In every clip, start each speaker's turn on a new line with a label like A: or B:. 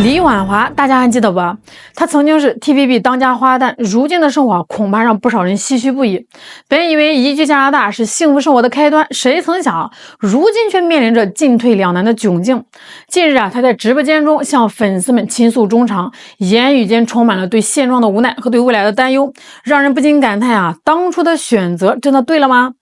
A: 李婉华，大家还记得不？她曾经是 TVB 当家花旦，如今的生活恐怕让不少人唏嘘不已。本以为移居加拿大是幸福生活的开端，谁曾想，如今却面临着进退两难的窘境。近日啊，她在直播间中向粉丝们倾诉衷肠，言语间充满了对现状的无奈和对未来的担忧，让人不禁感叹啊，当初的选择真的对了吗？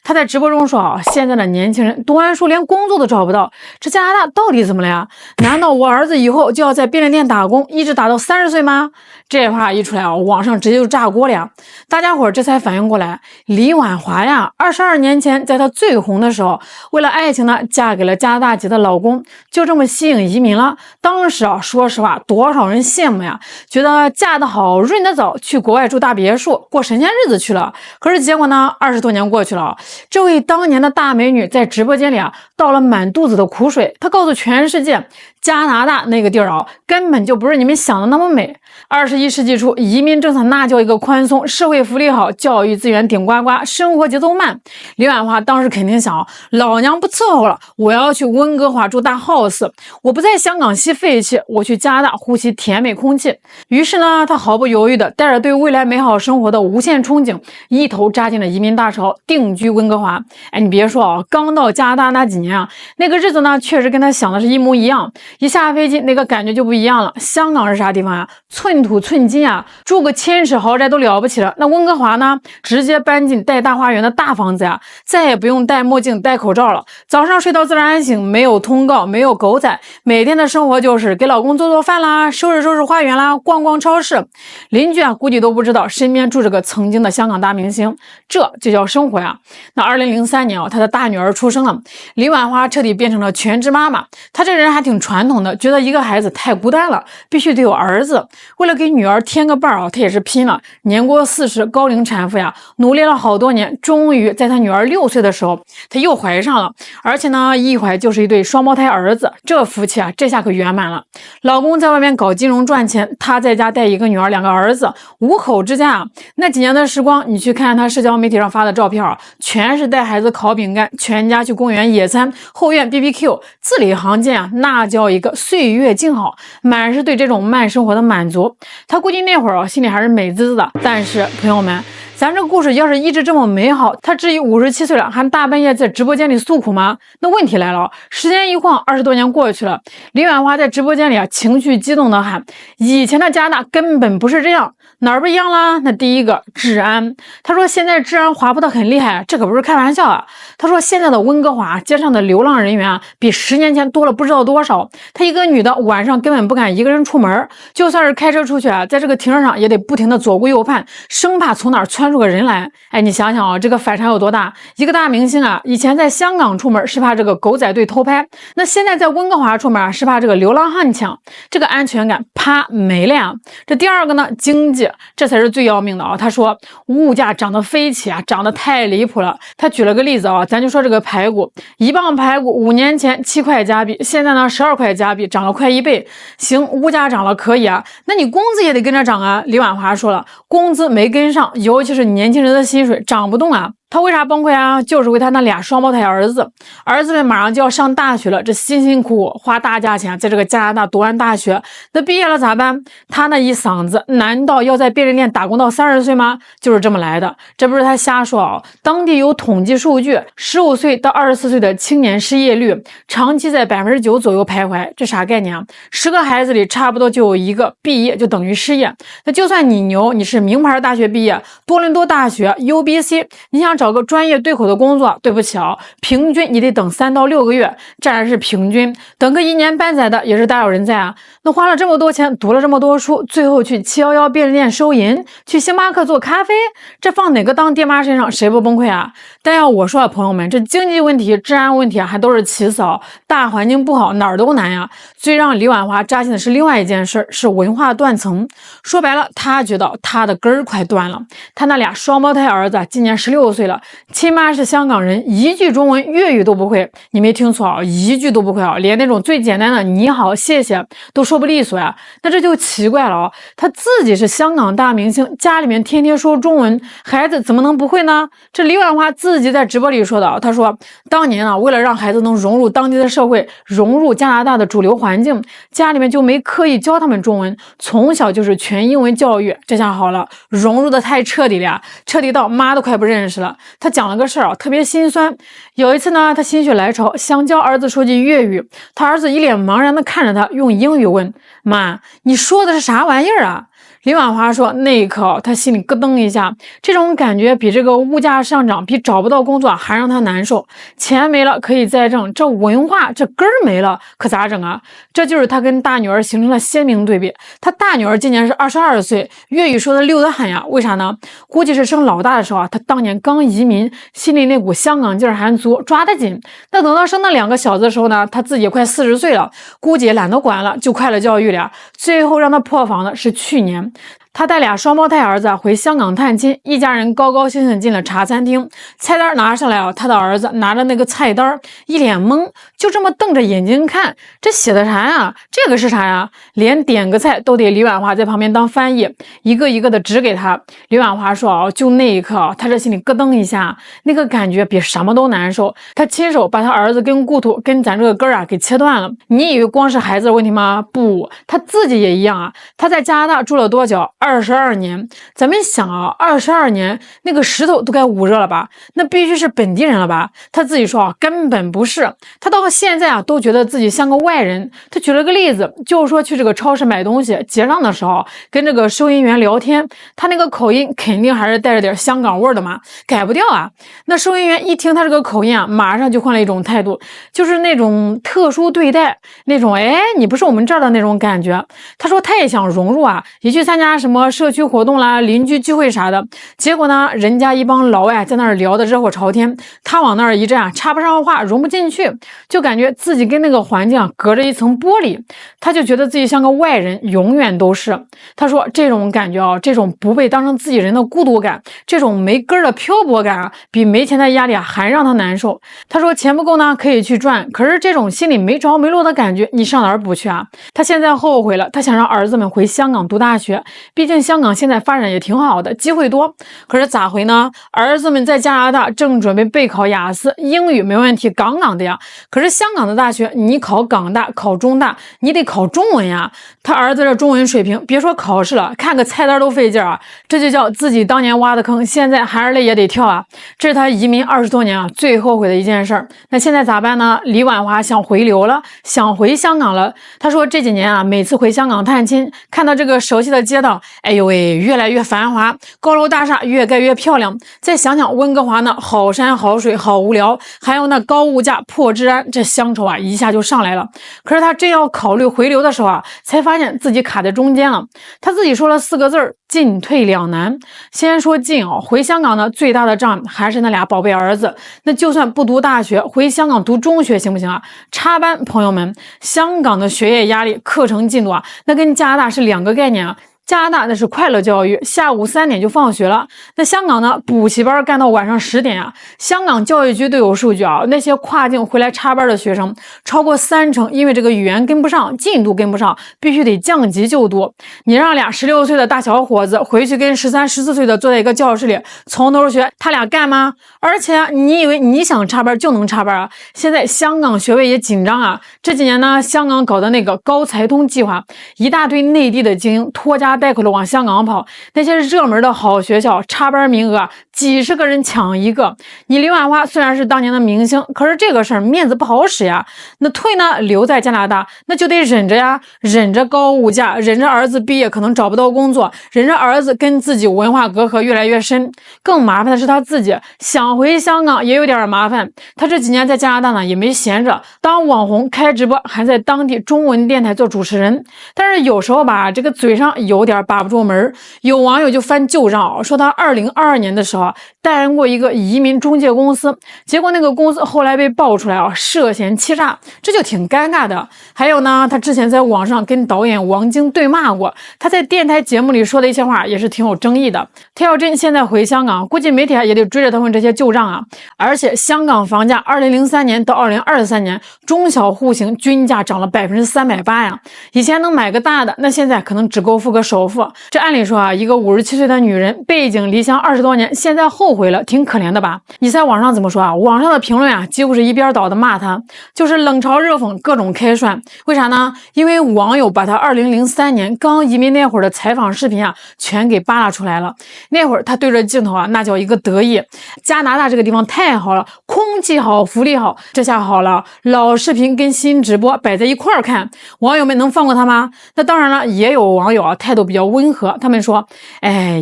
A: 她在直播中说啊，现在的年轻人读完书连工作都找不到，这加拿大到底怎么了呀？难道我儿子以后就要在便利店打工，一直打到30岁吗？这话一出来啊，网上直接就炸锅了呀！大家伙这才反应过来，李婉华呀，22年前在她最红的时候，为了爱情呢，嫁给了加拿大籍的老公，就这么吸引移民了。当时啊，说实话，多少人羡慕呀，觉得嫁得好，润得早，去国外住大别墅，过神仙日子去了。可是结果呢，20多年过去了，这位当年的大美女在直播间里啊，倒了满肚子的苦水。她告诉全世界，加拿大那个地儿啊，根本就不是你们想的那么美。21世纪初，移民政策那叫一个宽松，社会福利好，教育资源顶呱呱，生活节奏慢。李婉华当时肯定想，老娘不伺候了，我要去温哥华住大 house， 我不在香港吸废气，我去加拿大呼吸甜美空气。于是呢，他毫不犹豫的带着对未来美好生活的无限憧憬，一头扎进了移民大潮，定居温哥华。哎，你别说啊，刚到加拿大那几年啊，那个日子呢，确实跟他想的是一模一样。一下飞机，那个感觉就不一样了。香港是啥地方呀？寸土寸金啊，住个千尺豪宅都了不起了。那温哥华呢？直接搬进带大花园的大房子呀，再也不用戴墨镜、戴口罩了。早上睡到自然醒，没有通告，没有狗仔，每天的生活就是给老公做做饭啦，收拾收拾花园啦，逛逛超市。邻居啊，估计都不知道身边住着个曾经的香港大明星，这就叫生活呀。那2003年啊，他的大女儿出生了，李婉华彻底变成了全职妈妈。她这人还挺传统的，觉得一个孩子太孤单了，必须得有儿子。为了给女儿添个伴儿啊，她也是拼了，年过40高龄产妇呀，努力了好多年，终于在她女儿6岁的时候，她又怀上了，而且呢，一怀就是一对双胞胎儿子，这夫妻啊，这下可圆满了。老公在外面搞金融赚钱，她在家带一个女儿2个儿子，5口之家啊。那几年的时光，你去看她社交媒体上发的照片啊，全是带孩子烤饼干，全家去公园野餐，后院 BBQ， 字里行间啊，那叫一个岁月静好，满是对这种慢生活的满足。她估计那会儿啊，心里还是美滋滋的。但是朋友们，咱这个故事要是一直这么美好，她至于57岁了还大半夜在直播间里诉苦吗？那问题来了，时间一晃20多年过去了，李婉华在直播间里啊，情绪激动的喊，以前的加拿大根本不是这样，哪儿不一样啦？那第一个治安，他说现在治安滑坡的很厉害，这可不是开玩笑啊。他说现在的温哥华街上的流浪人员啊，比10年前多了不知道多少。他一个女的晚上根本不敢一个人出门，就算是开车出去啊，在这个停车场也得不停的左顾右盼，生怕从哪儿窜出个人来。哎，你想想啊，这个反差有多大？一个大明星啊，以前在香港出门是怕这个狗仔队偷拍，那现在在温哥华出门啊，是怕这个流浪汉抢，这个安全感啪没了呀。这第二个呢，经济，这才是最要命的啊。他说物价涨得飞起啊，涨得太离谱了。他举了个例子啊，咱就说这个排骨，1磅排骨5年前7块加币，现在呢12块加币，涨了快1倍。行，物价涨了可以啊，那你工资也得跟着涨啊。李婉华说了，工资没跟上，尤其是年轻人的薪水涨不动啊。他为啥崩溃啊？就是为他那俩双胞胎儿子，儿子们马上就要上大学了，这辛辛苦苦花大价钱在这个加拿大读完大学，那毕业了咋办？他那一嗓子，难道要在便利店打工到30岁吗？就是这么来的，这不是他瞎说啊！当地有统计数据，15岁到24岁的青年失业率长期在9%左右徘徊，这啥概念啊？10个孩子里差不多就有1个毕业就等于失业。那就算你牛，你是名牌大学毕业，多伦多大学 UBC， 你想找个专业对口的工作，对不起啊，平均你得等3到6个月，这还是平均，等个1年半载的也是大有人在啊。那花了这么多钱，读了这么多书，最后去711便利店收银，去星巴克做咖啡，这放哪个当爹妈身上谁不崩溃啊？但要我说啊，朋友们，这经济问题、治安问题啊，还都是其次啊，大环境不好哪儿都难呀。最让李婉华扎心的是另外一件事，是文化断层。说白了，他觉得他的根儿快断了。他那俩双胞胎儿子今年16岁了。了，亲妈是香港人，一句中文粤语都不会。你没听错啊，一句都不会啊，连那种最简单的你好谢谢都说不利索呀。那这就奇怪了啊，他自己是香港大明星，家里面天天说中文，孩子怎么能不会呢？这李婉华自己在直播里说的，他说当年啊，为了让孩子能融入当地的社会，融入加拿大的主流环境，家里面就没刻意教他们中文，从小就是全英文教育。这下好了，融入的太彻底了呀，彻底到妈都快不认识了。他讲了个事儿啊，特别心酸。有一次呢，他心血来潮想教儿子说句粤语，他儿子一脸茫然的看着他，用英语问：妈，你说的是啥玩意儿啊？李婉华说，那一刻他心里咯噔一下，这种感觉比这个物价上涨，比找不到工作还让他难受。钱没了可以再挣，这文化这根儿没了，可咋整啊？这就是他跟大女儿形成了鲜明对比。他大女儿今年是22岁，粤语说的溜得很呀。为啥呢？估计是生老大的时候啊，他当年刚移民，心里那股香港劲儿还足，抓得紧。那等到生那2个小子的时候呢，他自己快40岁了，估计也懒得管了，就快乐教育了。最后让他破防的是去年。他带俩双胞胎儿子回香港探亲，一家人高高兴兴进了茶餐厅，菜单拿上来啊，他的儿子拿着那个菜单，一脸懵，就这么瞪着眼睛看，这写的啥呀？这个是啥呀？连点个菜都得李婉华在旁边当翻译，一个一个的指给他。李婉华说啊，就那一刻啊，他这心里咯噔一下，那个感觉比什么都难受。他亲手把他儿子跟故土跟咱这个根啊给切断了。你以为光是孩子的问题吗？不，他自己也一样啊。他在加拿大住了多久？22年。咱们想啊，22年那个石头都该捂热了吧？那必须是本地人了吧？他自己说啊，根本不是。他到现在啊，都觉得自己像个外人。他举了个例子，就是说去这个超市买东西，结账的时候跟这个收银员聊天，他那个口音肯定还是带着点香港味儿的嘛，改不掉啊。那收银员一听他这个口音啊，马上就换了一种态度，就是那种特殊对待，那种你不是我们这儿的那种感觉。他说他也想融入啊，也去参加什么社区活动啦、邻居聚会啥的。结果呢，人家一帮老外在那儿聊得热火朝天，他往那儿一站啊，插不上话，融不进去，就感觉自己跟那个环境啊隔着一层玻璃，他就觉得自己像个外人，永远都是。他说这种感觉啊，这种不被当成自己人的孤独感，这种没根儿的漂泊感啊，比没钱的压力啊还让他难受。他说钱不够呢，可以去赚，可是这种心里没着没落的感觉，你上哪儿补去啊？他现在后悔了，他想让儿子们回香港读大学，毕竟香港现在发展也挺好的，机会多。可是咋回呢？儿子们在加拿大正准备备考雅思，英语没问题，杠杠的呀。可是香港的大学，你考港大、考中大，你得考中文呀。他儿子这中文水平，别说考试了，看个菜单都费劲啊。这就叫自己当年挖的坑，现在含着泪也得跳啊。这是他移民20多年啊最后悔的一件事儿。那现在咋办呢？李婉华想回流了，想回香港了。他说这几年啊，每次回香港探亲，看到这个熟悉的街道，哎呦喂，越来越繁华，高楼大厦越盖越漂亮。再想想温哥华呢，好山好水好无聊，还有那高物价破治安，这乡愁啊一下就上来了。可是他真要考虑回流的时候啊，才发现自己卡在中间了。他自己说了4个字儿：进退两难。先说进啊，回香港呢最大的障还是那俩宝贝儿子。那就算不读大学，回香港读中学行不行啊？插班，朋友们，香港的学业压力、课程进度啊，那跟加拿大是2个概念啊。加拿大那是快乐教育，下午3点就放学了。那香港呢，补习班干到晚上10点啊。香港教育局都有数据啊，那些跨境回来插班的学生超过30%，因为这个语言跟不上，进度跟不上，必须得降级就读。你让俩16岁的大小伙子回去跟13、14岁的坐在一个教室里从头学，他俩干吗？而且你以为你想插班就能插班啊？现在香港学位也紧张啊。这几年呢，香港搞的那个高才通计划，一大堆内地的精英拖家带口的往香港跑，那些热门的好学校插班名额几十个人抢一个。你李婉华虽然是当年的明星，可是这个事儿面子不好使呀。那退呢，留在加拿大，那就得忍着呀，忍着高物价，忍着儿子毕业可能找不到工作，忍着儿子跟自己文化隔阂越来越深。更麻烦的是他自己想回香港也有点麻烦。他这几年在加拿大呢也没闲着，当网红开直播，还在当地中文电台做主持人。但是有时候吧，这个嘴上有点点把不住门。有网友就翻旧账，说他2022年的时候代言过一个移民中介公司，结果那个公司后来被爆出来涉嫌欺诈，这就挺尴尬的。还有呢，他之前在网上跟导演王晶对骂过，他在电台节目里说的一些话也是挺有争议的。他要真现在回香港，估计媒体也得追着他问这些旧账啊。而且香港房价2003年到2023年中小户型均价涨了380%呀！以前能买个大的，那现在可能只够付个首付。这按理说一个57岁的女人背井离乡20多年，现在后悔了，挺可怜的吧？你猜网上怎么说啊？网上的评论几乎是一边倒的骂他，就是冷嘲热讽，各种开涮。为啥呢？因为网友把他2003年刚移民那会儿的采访视频全给扒拉出来了。那会儿他对着镜头那叫一个得意，加拿大这个地方太好了，空气好，福利好。这下好了，老视频跟新直播摆在一块儿看，网友们能放过他吗？那当然了，也有网友态度比较温和，他们说，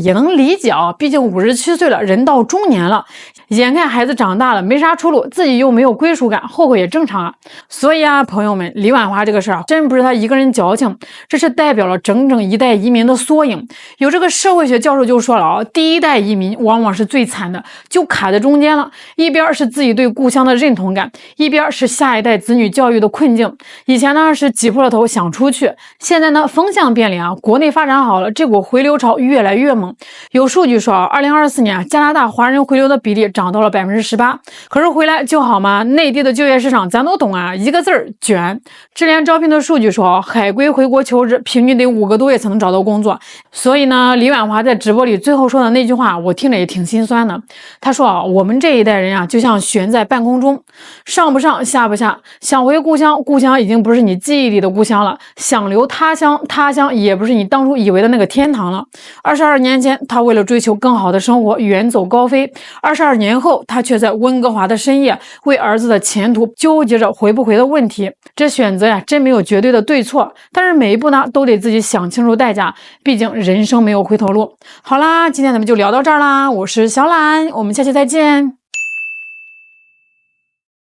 A: 也能理解毕竟57岁了，人到中年了，眼看孩子长大了，没啥出路，自己又没有归属感，后悔也正常啊。所以朋友们，李婉华这个事儿真不是他一个人矫情，这是代表了整整一代移民的缩影。有这个社会学教授就说了第一代移民往往是最惨的，就卡在中间了，一边是自己对故乡的认同感，一边是下一代子女教育的困境。以前呢是挤破了头想出去，现在呢风向变了国内发展好了，这股回流潮越来越猛。有数据说2024年加拿大华人回流的比例涨到了18%，可是回来就好吗？内地的就业市场咱都懂一个字儿卷。智联招聘的数据说海归回国求职平均得5个多月才能找到工作。所以呢，李婉华在直播里最后说的那句话我听着也挺心酸的。他说我们这一代人就像悬在半空中，上不上下不下，想回故乡，故乡已经不是你记忆里的故乡了，想留他乡，他乡也不是你当初以为的那个天堂了。22年前他为了追求更好的生活远走高飞，22年后他却在温哥华的深夜为儿子的前途纠结着回不回的问题。这选择真没有绝对的对错，但是每一步呢都得自己想清楚代价，毕竟人生没有回头路。好啦，今天咱们就聊到这儿啦，我是小懒，我们下期再见。